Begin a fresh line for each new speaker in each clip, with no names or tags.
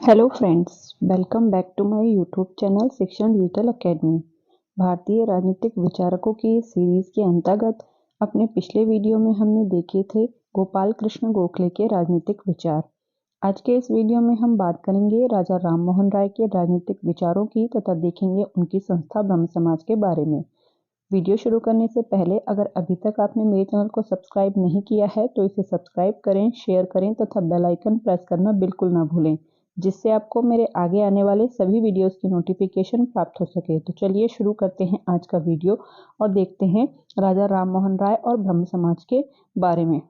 Hello friends, welcome back to my YouTube channel Shikshan Digital Academy. भारतीय राजनीतिक विचारकों की इस सीरीज के अंतर्गत अपने पिछले वीडियो में हमने देखे थे गोपाल कृष्ण गोखले के राजनीतिक विचार। आज के इस वीडियो में हम बात करेंगे राजा राम मोहन राय के राजनीतिक विचारों की तथा देखेंगे उनकी संस्था ब्रह्म समाज के बारे में। वीडियो शुरू करने से पहले अगर अभी तक आपने मेरे चैनल को सब्सक्राइब नहीं किया है तो इसे सब्सक्राइब करें, शेयर करें तथा बेल आइकन प्रेस करना बिल्कुल ना भूलें, जिससे आपको मेरे आगे आने वाले सभी वीडियोस की नोटिफिकेशन प्राप्त हो सके। तो चलिए शुरू करते हैं आज का वीडियो और देखते हैं राजा राम मोहन राय और ब्रह्म समाज के बारे में।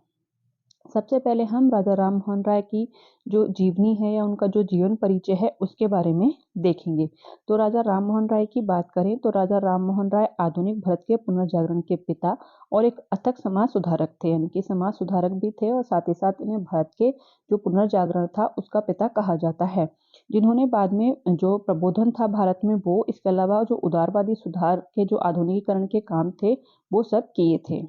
सबसे पहले हम राजा राम मोहन राय की जो जीवनी है या उनका जो जीवन परिचय है उसके बारे में देखेंगे। तो राजा राम मोहन राय की बात करें तो राजा राम मोहन राय आधुनिक भारत के पुनर्जागरण के पिता और एक अथक समाज सुधारक थे, यानी कि समाज सुधारक भी थे और साथ ही साथ इन्हें भारत के जो पुनर्जागरण था उसका पिता कहा जाता है, जिन्होंने बाद में जो प्रबोधन था भारत में वो, इसके अलावा जो उदारवादी सुधार के जो आधुनिकीकरण के काम थे वो सब किए थे।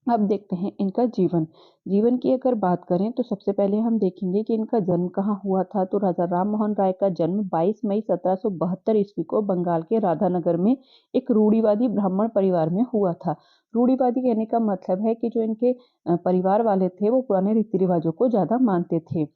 अब देखते हैं इनका जीवन की अगर बात करें तो सबसे पहले हम देखेंगे कि इनका जन्म कहाँ हुआ था। तो राजा राम मोहन राय का जन्म 22 मई 1772 ईस्वी को बंगाल के राधानगर में एक रूढ़िवादी ब्राह्मण परिवार में हुआ था। रूढ़िवादी कहने का मतलब है कि जो इनके परिवार वाले थे वो पुराने रीति रिवाजों को ज्यादा मानते थे,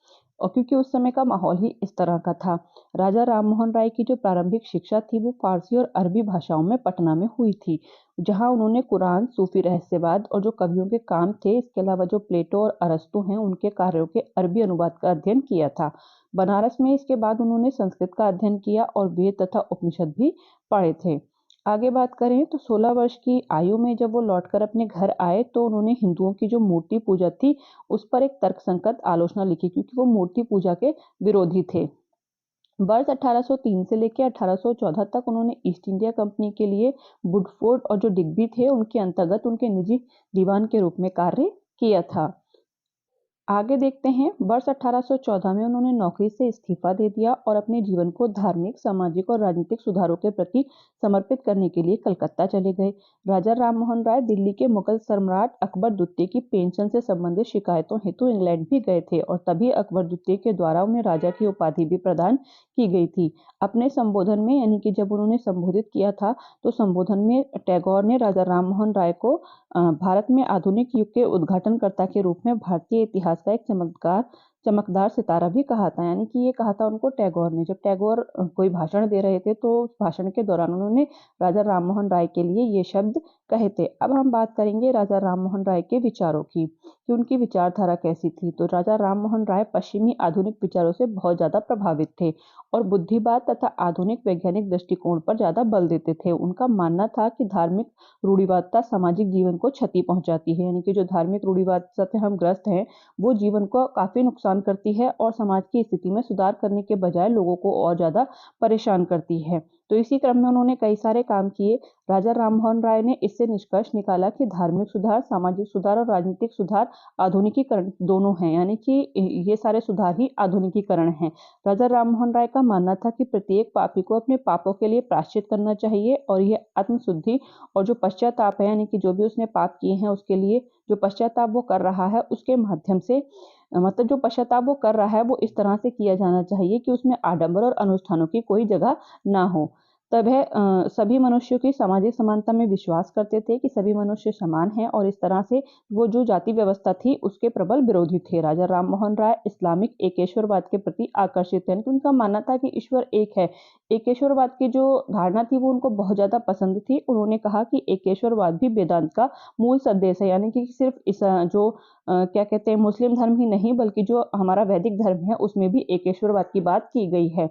और क्योंकि उस समय का माहौल ही इस तरह का था। राजा राम मोहन राय की जो प्रारंभिक शिक्षा थी वो फारसी और अरबी भाषाओं में पटना में हुई थी, जहां उन्होंने कुरान, सूफी रहस्यवाद और जो कवियों के काम थे, इसके अलावा जो प्लेटो और अरस्तु हैं उनके कार्यों के अरबी अनुवाद का अध्ययन किया था। बनारस में इसके बाद उन्होंने संस्कृत का अध्ययन किया और वेद तथा उपनिषद भी पढ़े थे। आगे बात करें तो 16 वर्ष की आयु में जब वो लौटकर अपने घर आए तो उन्होंने हिंदुओं की जो मूर्ति पूजा थी उस पर एक तर्कसंगत आलोचना लिखी, क्योंकि वो मूर्ति पूजा के विरोधी थे। वर्ष 1803 से लेकर 1814 तक उन्होंने ईस्ट इंडिया कंपनी के लिए वुडफोर्ड और जो डिग्बी थे उनके अंतर्गत उनके निजी दीवान के रूप में कार्य किया था। आगे देखते हैं, वर्ष 1814 में उन्होंने नौकरी से इस्तीफा दे दिया और अपने जीवन को धार्मिक, सामाजिक और राजनीतिक सुधारों के प्रति समर्पित करने के लिए कलकत्ता चले गए। राजा राम मोहन राय दिल्ली के मुगल सम्राट अकबर द्वितीय की पेंशन से संबंधित शिकायतों हेतु इंग्लैंड भी गए थे और तभी अकबर द्वितीय के द्वारा उन्हें राजा की उपाधि भी प्रदान की गई थी। अपने संबोधन में, यानी कि जब उन्होंने संबोधित किया था तो संबोधन में टैगोर ने राजा राम मोहन राय को भारत में आधुनिक युग के उद्घाटनकर्ता के रूप में भारतीय इतिहास का एक चमकदार सितारा भी कहा था, यानी कि ये कहा था उनको टैगोर ने। जब टैगोर कोई भाषण दे रहे थे तो उस भाषण के दौरान उन्होंने राजा राम मोहन राय के लिए ये शब्द कहे थे। अब हम बात करेंगे राजा राम मोहन राय के विचारों की कि उनकी विचारधारा कैसी थी। तो राजा राम मोहन राय पश्चिमी आधुनिक विचारों से बहुत ज्यादा प्रभावित थे और बुद्धिवाद तथा आधुनिक वैज्ञानिक दृष्टिकोण पर ज्यादा बल देते थे। उनका मानना था कि धार्मिक रूढ़िवादिता सामाजिक जीवन को क्षति पहुंचाती है, यानी कि जो धार्मिक रूढ़िवादिता से हम ग्रस्त हैं वो जीवन को काफी नुकसान करती है और समाज की स्थिति में सुधार करने के बजाय लोगों को और ज्यादा परेशान करती है। तो इसी क्रम में उन्होंने कई सारे काम किए। राजा राम मोहन राय ने इससे निष्कर्ष निकाला कि धार्मिक सुधार, सामाजिक सुधार और राजनीतिक सुधार आधुनिकीकरण दोनों हैं, यानी कि ये सारे सुधार ही आधुनिकीकरण हैं। राजा राम मोहन राय का मानना था कि प्रत्येक पापी को अपने पापों के लिए प्रायश्चित करना चाहिए और यह आत्मशुद्धि और जो पश्चाताप है, यानी कि जो भी उसने पाप किए हैं उसके लिए जो पश्चाताप वो कर रहा है उसके माध्यम से, मतलब जो पश्चाताप वो कर रहा है वो इस तरह से किया जाना चाहिए कि उसमें आडंबर और अनुष्ठानों की कोई जगह ना हो। तब है सभी मनुष्यों की सामाजिक समानता में विश्वास करते थे कि सभी मनुष्य समान हैं और इस तरह से वो जो जाति व्यवस्था थी उसके प्रबल विरोधी थे। राजा राम मोहन राय इस्लामिक एकेश्वरवाद के प्रति आकर्षित थे, उनका मानना था कि ईश्वर एक है। एकेश्वरवाद की जो धारणा थी वो उनको बहुत ज्यादा पसंद थी। उन्होंने कहा कि एकेश्वरवाद भी वेदांत का मूल संदेश है, यानी कि सिर्फ इस जो क्या कहते हैं मुस्लिम धर्म ही नहीं बल्कि जो हमारा वैदिक धर्म है उसमें भी एकेश्वरवाद की बात की गई है।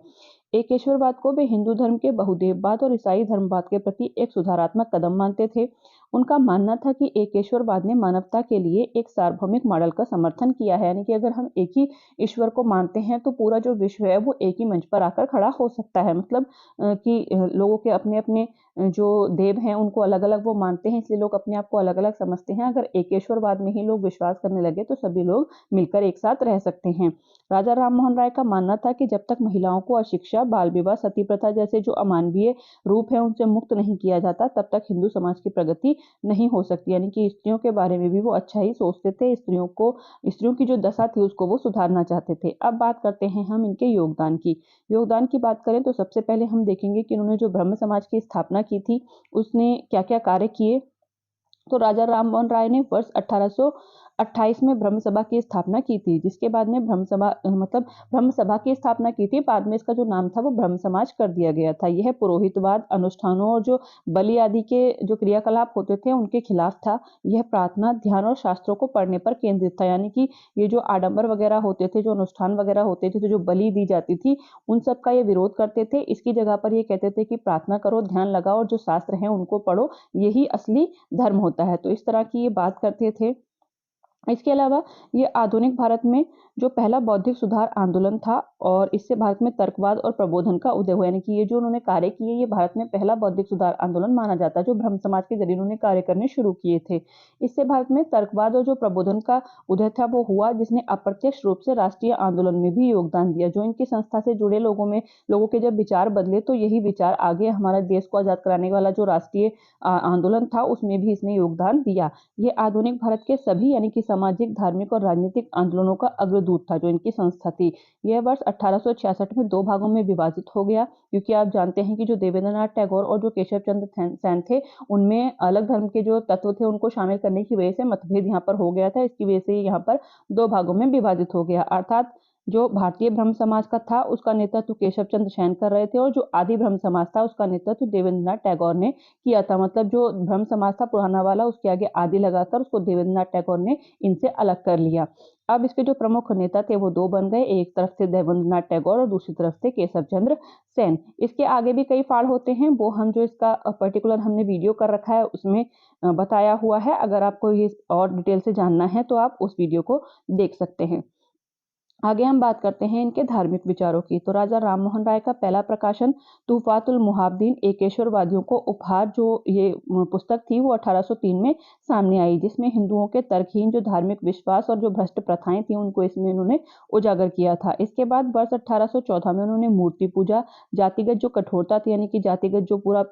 एकेश्वरवाद को वे हिंदू धर्म के बहुदेववाद और ईसाई धर्मवाद के प्रति एक सुधारात्मक कदम मानते थे। उनका मानना था कि एकेश्वरवाद ने मानवता के लिए एक सार्वभौमिक मॉडल का समर्थन किया है, यानी कि अगर हम एक ही ईश्वर को मानते हैं तो पूरा जो विश्व है वो एक ही मंच पर आकर खड़ा हो सकता है। मतलब कि लोगों के अपने अपने जो देव हैं उनको अलग अलग वो मानते हैं, इसलिए लोग अपने आप को अलग अलग समझते हैं। अगर एकेश्वरवाद में ही लोग विश्वास करने लगे तो सभी लोग मिलकर एक साथ रह सकते हैं। राजा राम मोहन राय का मानना था कि जब तक महिलाओं को अशिक्षा, बाल विवाह, सती प्रथा जैसे जो अमानवीय रूप है उनसे मुक्त नहीं किया जाता तब तक हिंदू समाज की प्रगति नहीं हो सकती, यानी कि स्त्रियों के बारे में भी वो अच्छा ही सोचते थे। स्त्रियों की जो दशा थी उसको वो सुधारना चाहते थे। अब बात करते हैं हम इनके योगदान की बात करें तो सबसे पहले हम देखेंगे कि इन्होंने जो ब्रह्म समाज की स्थापना की थी उसने क्या-क्या कार्य किए। तो राजा राममोहन राय ने वर्ष 1828 में ब्रह्म सभा की स्थापना की थी, जिसके बाद में ब्रह्म सभा की स्थापना की थी। बाद में इसका जो नाम था वो ब्रह्म समाज कर दिया गया था। यह पुरोहितवाद, अनुष्ठानों और जो बलि आदि के जो क्रियाकलाप होते थे उनके खिलाफ था। यह प्रार्थना, ध्यान और शास्त्रों को पढ़ने पर केंद्रित था, यानी कि ये जो आडंबर वगैरह होते थे, जो अनुष्ठान वगैरह होते थे, तो जो बलि दी जाती थी, उन सब का ये विरोध करते थे। इसकी जगह पर ये कहते थे कि प्रार्थना करो, ध्यान लगाओ और जो शास्त्र हैं उनको पढ़ो, यही असली धर्म होता है। तो इस तरह की ये बात करते थे। इसके अलावा ये आधुनिक भारत में जो पहला बौद्धिक सुधार आंदोलन था और इससे भारत में तर्कवाद और प्रबोधन का उदय हुआ, यानी कि ये जो उन्होंने कार्य किए ये भारत में पहला बौद्धिक सुधार आंदोलन माना जाता है, जो ब्रह्म समाज के जरिए उन्होंने कार्य करने शुरू किए थे। इससे भारत में तर्कवाद और जो प्रबोधन का उदय था वो हुआ, जिसने अप्रत्यक्ष रूप से राष्ट्रीय आंदोलन में भी योगदान दिया। जो इनकी संस्था से जुड़े लोगों के जब विचार बदले तो यही विचार आगे हमारे देश को आजाद कराने वाला जो राष्ट्रीय आंदोलन था उसमें भी इसने योगदान दिया। ये आधुनिक भारत के सभी यानी कि सामाजिक, धार्मिक और राजनीतिक आंदोलनों का अग्रदूत था, जो इनकी संस्था थी। यह वर्ष 1866 में 2 भागों में विभाजित हो गया, क्योंकि आप जानते हैं कि जो देवेंद्रनाथ टैगोर और जो केशव चंद्र सेन थे, उनमें अलग धर्म के जो तत्व थे उनको शामिल करने की वजह से मतभेद यहाँ पर हो गया था। इसकी वजह से यहाँ पर 2 भागों में विभाजित हो गया। अर्थात जो भारतीय ब्रह्म समाज का था उसका नेतृत्व केशव चंद्र सेन कर रहे थे और जो आदि ब्रह्म समाज था उसका नेतृत्व देवेंद्रनाथ टैगोर ने किया था। मतलब जो ब्रह्म समाज था पुराना वाला, उसके आगे आदि लगाकर उसको देवेंद्रनाथ टैगोर ने इनसे अलग कर लिया। अब इसके जो प्रमुख नेता थे वो 2 बन गए, एक तरफ से देवेंद्रनाथ टैगोर और दूसरी तरफ से केशव चंद्र सेन। इसके आगे भी कई फाड़ होते हैं, वो हम जो इसका पर्टिकुलर हमने वीडियो कर रखा है उसमें बताया हुआ है। अगर आपको ये और डिटेल से जानना है तो आप उस वीडियो को देख सकते हैं। आगे हम बात करते हैं इनके धार्मिक विचारों की। तो राजा राममोहन राय का पहला प्रकाशन तुहफातुल मुहाब्बीन एकेश्वरवादियों को उपहार, जो ये पुस्तक थी वो 1803 में सामने आई, जिसमें हिंदुओं के तर्कहीन जो धार्मिक विश्वास और जो भ्रष्ट प्रथाएं थी उनको इसमें इन्होंने उजागर किया था। इसके बाद वर्ष 1814 में उन्होंने मूर्ति पूजा, जातिगत जो कठोरता थी यानी कि जातिगत जो पूरा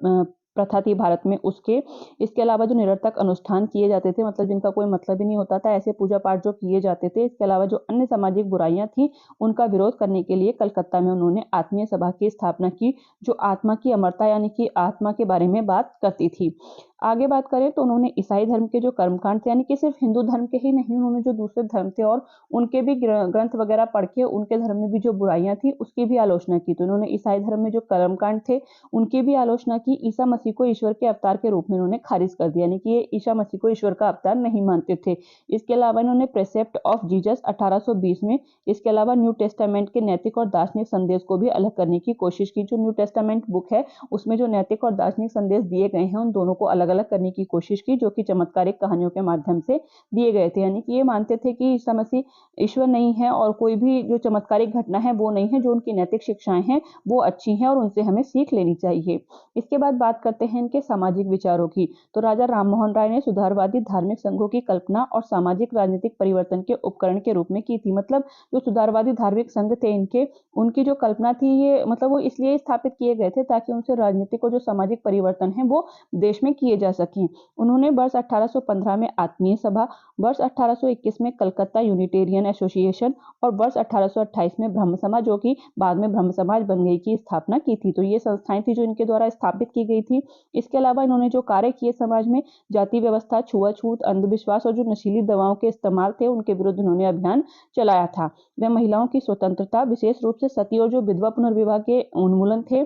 प्रथा थी भारत में उसके, इसके अलावा जो निरर्थक अनुष्ठान किए जाते थे, मतलब जिनका कोई मतलब ही नहीं होता था, ऐसे पूजा पाठ जो किए जाते थे, इसके अलावा जो अन्य सामाजिक बुराइयां थी उनका विरोध करने के लिए कलकत्ता में उन्होंने आत्मीय सभा की स्थापना की, जो आत्मा की अमरता यानी कि आत्मा के बारे में बात करती थी। आगे बात करें तो उन्होंने ईसाई धर्म के जो कर्मकांड थे, यानी कि सिर्फ हिंदू धर्म के ही नहीं, उन्होंने जो दूसरे धर्म थे और उनके भी ग्रंथ वगैरह पढ़ के उनके धर्म में भी जो बुराइयां थी उसकी भी आलोचना की। तो उन्होंने ईसाई धर्म में जो कर्मकांड थे उनकी भी आलोचना की। ईसा मसीह को ईश्वर के अवतार के रूप में उन्होंने खारिज कर दिया, यानी कि ये ईसा मसीह को ईश्वर का अवतार नहीं मानते थे। इसके अलावा इन्होंने प्रेसेप्ट ऑफ जीसस 1820 में, इसके अलावा न्यू टेस्टामेंट के नैतिक और दार्शनिक संदेश को भी अलग करने की कोशिश की। जो न्यू टेस्टामेंट बुक है उसमें जो नैतिक और दार्शनिक संदेश दिए गए हैं उन दोनों को अलग अलग करने की कोशिश की, जो कि चमत्कारिक कहानियों के माध्यम से दिए गए थे। यानी कि ये मानते थे कि ईसा मसीह ईश्वर नहीं है और कोई भी जो चमत्कारिक घटना है वो नहीं है, जो उनकी नैतिक शिक्षाएं हैं वो अच्छी हैं और उनसे हमें सीख लेनी चाहिए। इसके बाद बात करते हैं इनके सामाजिक विचारों की। तो राजा राममोहन राय ने सुधारवादी धार्मिक संघों की कल्पना और सामाजिक राजनीतिक परिवर्तन के उपकरण के रूप में की थी। मतलब जो सुधारवादी धार्मिक संघ थे इनके, उनकी जो कल्पना थी ये मतलब वो इसलिए स्थापित किए गए थे ताकि उनसे राजनीतिक और जो सामाजिक परिवर्तन है वो देश में किए जा सकें। उन्होंने वर्ष 1815 में आत्मीय सभा, वर्ष 1821 में कलकत्ता यूनिटेरियन एसोसिएशन और वर्ष 1828 में ब्रह्म समाज, जो कि बाद में ब्रह्म समाज बन गई, की स्थापना की थी। तो ये संस्थाएं थी जो इनके द्वारा स्थापित की गई थी। इसके अलावा इन्होंने जो कार्य किए समाज में, जाति व्यवस्था, छुआछूत, अंधविश्वास और जो नशीली दवाओं के इस्तेमाल थे उनके विरुद्ध उन्होंने अभियान चलाया था। वे महिलाओं की स्वतंत्रता, विशेष रूप से सती और जो विधवा पुनर्विवाह के उन्मूलन थे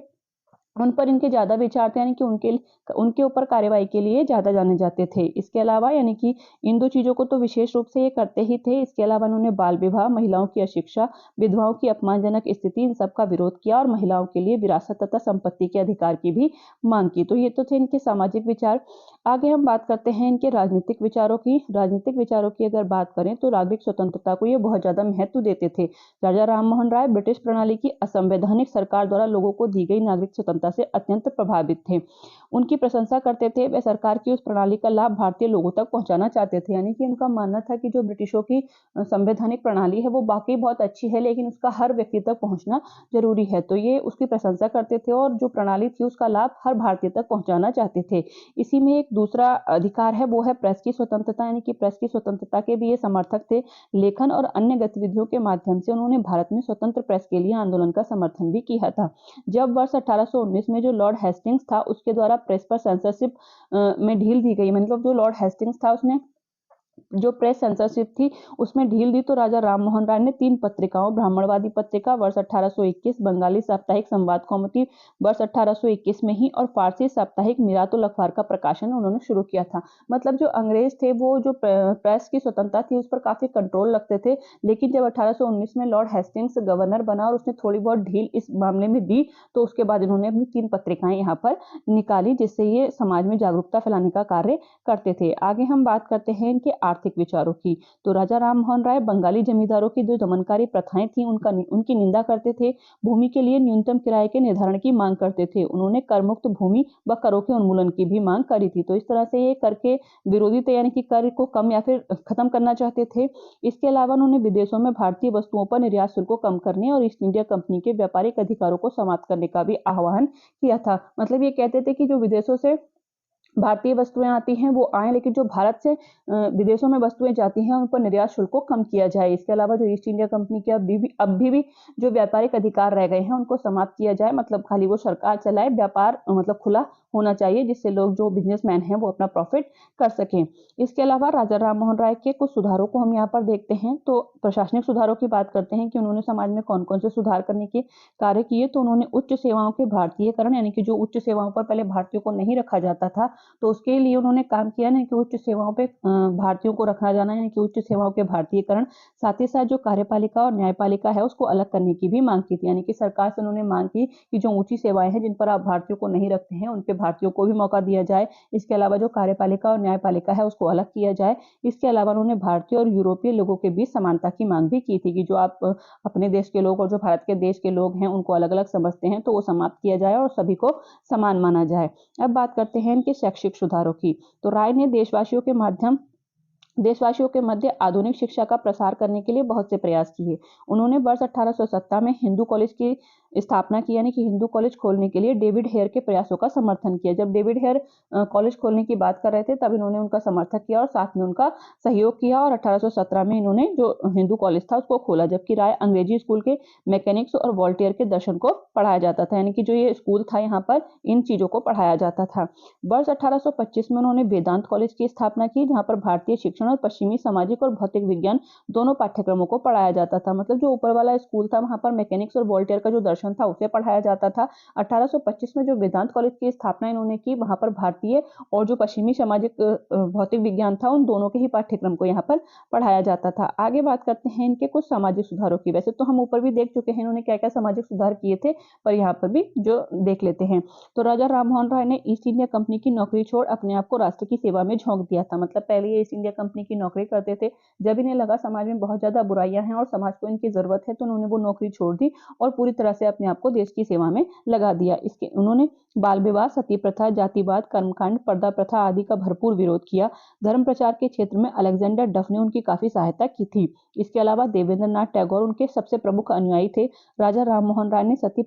उन पर इनके ज्यादा विचार थे, यानी कि उनके ऊपर कार्यवाही के लिए ज्यादा जाने जाते थे। इसके अलावा यानी कि इन 2 चीजों को तो विशेष रूप से ये करते ही थे। इसके अलावा उन्होंने बाल विवाह, महिलाओं की अशिक्षा, विधवाओं की अपमानजनक स्थिति, इन सब का विरोध किया और महिलाओं के लिए विरासत तथा संपत्ति के अधिकार की भी मांग की। तो ये तो थे इनके सामाजिक विचार। आगे हम बात करते हैं इनके राजनीतिक विचारों की। राजनीतिक विचारों की अगर बात करें तो नागरिक स्वतंत्रता को ये बहुत ज्यादा महत्व देते थे। राजा राममोहन राय ब्रिटिश प्रणाली की असंवैधानिक सरकार द्वारा लोगों को दी गई नागरिक स्वतंत्रता स्वतंत्रता से अत्यंत प्रभावित थे। उनकी प्रशंसा करते थे, वे सरकार की उस प्रणाली का लाभ भारतीय लोगों तक पहुंचाना चाहते थे। यानी कि उनका मानना था कि जो ब्रिटिशों की संवैधानिक प्रणाली है वो वाकई बहुत अच्छी है, लेकिन उसका हर व्यक्ति तक पहुंचना जरूरी है। तो ये उसकी प्रशंसा करते थे और जो प्रणाली थी उसका लाभ हर भारतीय तक पहुंचाना चाहते थे। इसी में एक दूसरा अधिकार है, वो है प्रेस की स्वतंत्रता। यानी कि प्रेस की स्वतंत्रता के भी ये समर्थक थे। लेखन और अन्य गतिविधियों के माध्यम से उन्होंने भारत में स्वतंत्र प्रेस के लिए आंदोलन का समर्थन भी किया था। जब वर्ष 1819 में जो लॉर्ड हेस्टिंग्स था उसके द्वारा प्रेस पर सेंसरशिप में ढील दी गई, मतलब जो लॉर्ड हेस्टिंग्स था उसने जो प्रेस सेंसरशिप थी उसमें ढील दी, तो राजा राममोहन राय ने 3 पत्रिकाओं, ब्राह्मणवादी पत्रिका वर्ष 1821, बंगाली साप्ताहिक संवाद कौमुदी वर्ष 1821 में ही और फारसी साप्ताहिक मिरातुल अखबार का प्रकाशन उन्होंने शुरू किया था। मतलब जो अंग्रेज थे वो जो प्रेस की स्वतंत्रता थी उस पर काफी कंट्रोल रखते थे, लेकिन जब 1819 में लॉर्ड हेस्टिंग्स गवर्नर बना और उसने थोड़ी बहुत ढील इस मामले में दी, तो उसके बाद इन्होंने अपनी 3 पत्रिकाएं यहाँ पर निकाली, जिससे ये समाज में जागरूकता फैलाने का कार्य करते थे। आगे हम बात करते हैं इनके आर्थिक विचारों की। तो राजा राममोहन राय बंगाली जमींदारों की जो दमनकारी प्रथाएं थी उनकी निंदा करते थे। भूमि के लिए न्यूनतम किराए के निर्धारण की मांग करते थे। उन्होंने कर मुक्त भूमि व करों के उन्मूलन की भी मांग करी थी। तो इस तरह से ये कर के विरोधी थे, यानी कि कर को कम या फिर खत्म करना चाहते थे। इसके अलावा उन्होंने विदेशों में भारतीय वस्तुओं पर निर्यात शुल्क को कम करने और ईस्ट इंडिया कंपनी के व्यापारिक अधिकारों को समाप्त करने का भी आह्वान किया था। मतलब ये कहते थे कि जो विदेशों से भारतीय वस्तुएं आती हैं वो आए, लेकिन जो भारत से विदेशों में वस्तुएं जाती हैं उन पर निर्यात शुल्क को कम किया जाए। इसके अलावा जो ईस्ट इंडिया कंपनी के अभी भी जो व्यापारिक अधिकार रह गए हैं उनको समाप्त किया जाए। मतलब खाली वो सरकार चलाए, व्यापार मतलब खुला होना चाहिए, जिससे लोग जो बिजनेसमैन हैं वो अपना प्रॉफिट कर सकें। इसके अलावा राजा राममोहन राय के कुछ सुधारों को हम यहाँ पर देखते हैं। तो प्रशासनिक सुधारों की बात करते हैं कि उन्होंने समाज में कौन कौन से सुधार करने के कार्य किए। तो उन्होंने उच्च सेवाओं के भारतीयकरण, यानी कि जो उच्च सेवाओं पर पहले भारतीयों को नहीं रखा जाता था, तो उसके लिए उन्होंने काम किया ना कि उच्च सेवाओं पे भारतीयों को रखा जाना, यानी कि उच्च सेवाओं के भारतीयकरण। साथ ही साथ जो कार्यपालिका और न्यायपालिका है उसको अलग करने की भी मांग की थी। यानी कि सरकार से उन्होंने मांग की कि जो ऊंची सेवाएं हैं जिन पर आप भारतीयों को नहीं रखते हैं उन पे भारतीयों को भी मौका दिया जाए। इसके अलावा जो कार्यपालिका और न्यायपालिका है उसको अलग किया जाए। इसके अलावा उन्होंने भारतीय और यूरोपीय लोगों के बीच समानता की मांग भी की थी कि जो आप अपने देश के लोग और जो भारत के देश के लोग हैं उनको अलग अलग समझते हैं, तो वो समाप्त किया जाए और सभी को समान माना जाए। अब बात करते हैं इनके शैक्षिक सुधारों की। तो राय ने देशवासियों के मध्य आधुनिक शिक्षा का प्रसार करने के लिए बहुत से प्रयास किए। उन्होंने वर्ष 1817 में हिंदू कॉलेज की स्थापना की, यानी कि हिंदू कॉलेज खोलने के लिए डेविड हेयर के प्रयासों का समर्थन किया। जब डेविड हेयर कॉलेज खोलने की बात कर रहे थे तब इन्होंने उनका समर्थन किया और साथ में उनका सहयोग किया, और 1817 में इन्होंने जो हिंदू कॉलेज था उसको खोला। जबकि राय अंग्रेजी स्कूल के मैकेनिक्स और वॉल्टेयर के दर्शन को पढ़ाया जाता था, यानी कि जो ये स्कूल था यहाँ पर इन चीजों को पढ़ाया जाता था। वर्ष 1825 में उन्होंने वेदांत कॉलेज की स्थापना की, जहाँ पर भारतीय शिक्षण और पश्चिमी सामाजिक और भौतिक विज्ञान दोनों पाठ्यक्रमों को पढ़ाया जाता था। मतलब जो ऊपर वाला स्कूल था वहां पर मैकेनिक्स और वॉल्टेयर का जो दर्शन था उसे पढ़ाया जाता था। 1825 में जो वेदांत कॉलेज की स्थापना इन्होंने की वहां पर भारतीय और जो पश्चिमी सामाजिक भौतिक विज्ञान था उन दोनों के ही पाठ्यक्रम को यहाँ पर पढ़ाया जाता था। आगे बात करते हैं इनके कुछ सामाजिक सुधारों की। वैसे तो हम ऊपर भी देख चुके हैं इन्होंने क्या क्या सामाजिक सुधार किए थे, पर यहाँ पर भी जो देख लेते हैं। तो राजा राममोहन राय ने ईस्ट इंडिया कंपनी की नौकरी छोड़ अपने आप को राष्ट्र की सेवा में झोंक दिया था। मतलब पहले ये ईस्ट इंडिया कंपनी की नौकरी करते थे, जब इन्हें लगा समाज में बहुत ज्यादा बुराइयां हैं और समाज को इनकी जरूरत है, तो उन्होंने वो नौकरी छोड़ दी और पूरी तरह से अपने आप को देश की सेवा में लगा दिया। इसके उन्होंने बाल विवाह, सती प्रथा, जातिवाद, कर्मकांड, पर्दा प्रथा आदि का भरपूर विरोध किया। धर्म प्रचार के क्षेत्र में अलेक्जेंडर डफ ने उनकी काफी सहायता की थी। इसके अलावा देवेंद्र नाथ टैगोर उनके सबसे प्रमुख अनुयायी थे। राजा राममोहन राय ने सती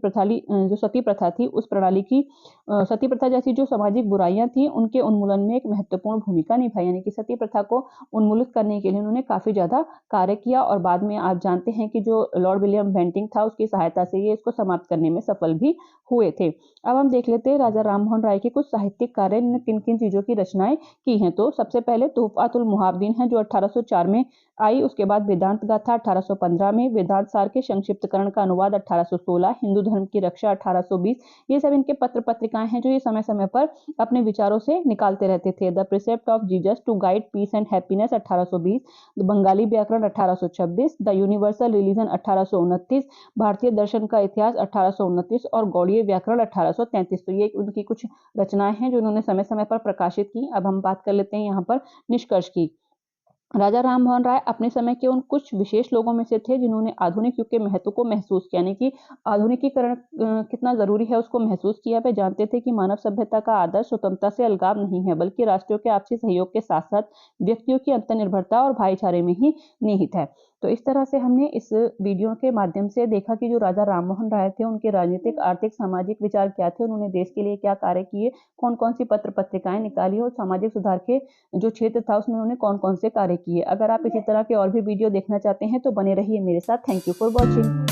प्रथा थी उस प्रणाली की सती प्रथा जैसी जो सामाजिक बुराइयां थी उनके उन्मूलन में एक महत्वपूर्ण भूमिका निभाई। यानी कि सती प्रथा को उन्मूलित करने के लिए उन्होंने काफी ज्यादा कार्य किया, और बाद में आप जानते हैं कि जो लॉर्ड विलियम बेंटिंग था उसकी सहायता से ये इसको समाप्त करने में सफल भी हुए थे। अब हम देख लेते हैं राजा राममोहन राय के कुछ साहित्यिक कार्य ने किन किन चीजों की रचनाएं की हैं। तो सबसे पहले तोहफातुल मुहावदीन है जो 1804 में आई। उसके बाद वेदांत गाथा 1815 में, वेदांत सार के संक्षिप्तकरण का अनुवाद 1816, हिंदू धर्म की रक्षा 1820। ये सब इनके पत्र पत्रिकाएं हैं जो ये समय समय पर अपने विचारों से निकालते रहते थे। The precept of Jesus to guide peace and happiness 1820, Bengali व्याकरण 1826, द यूनिवर्सल रिलीजन 1829, भारतीय दर्शन का इतिहास 1829 और गौड़ीय व्याकरण 1833। तो ये उनकी कुछ रचनाएं हैं जो उन्होंने समय समय पर प्रकाशित की। अब हम बात कर लेते हैं यहाँ पर निष्कर्ष की। राजा राममोहन राय अपने समय के उन कुछ विशेष लोगों में से थे जिन्होंने आधुनिक युग के महत्व को महसूस किया, यानी कि आधुनिकीकरण कितना ज़रूरी है उसको महसूस किया। वे जानते थे कि मानव सभ्यता का आदर्श स्वतंत्रता से अलगाव नहीं है, बल्कि राष्ट्रों के आपसी सहयोग के साथ-साथ व्यक्तियों की अंतर्निर्भरता और भाईचारे में ही निहित है। तो इस तरह से हमने इस वीडियो के माध्यम से देखा कि जो राजा राममोहन राय थे, उनके राजनीतिक, आर्थिक, सामाजिक विचार क्या थे, उन्होंने देश के लिए क्या कार्य किए, कौन-कौन सी पत्र-पत्रिकाएँ निकाली और सामाजिक सुधार के जो क्षेत्र था उसमें उन्होंने कौन-कौन से कार्य किए। अगर आप इसी तरह के और भी वीडियो देखना चाहते हैं तो बने रहिए मेरे साथ। Thank you for watching.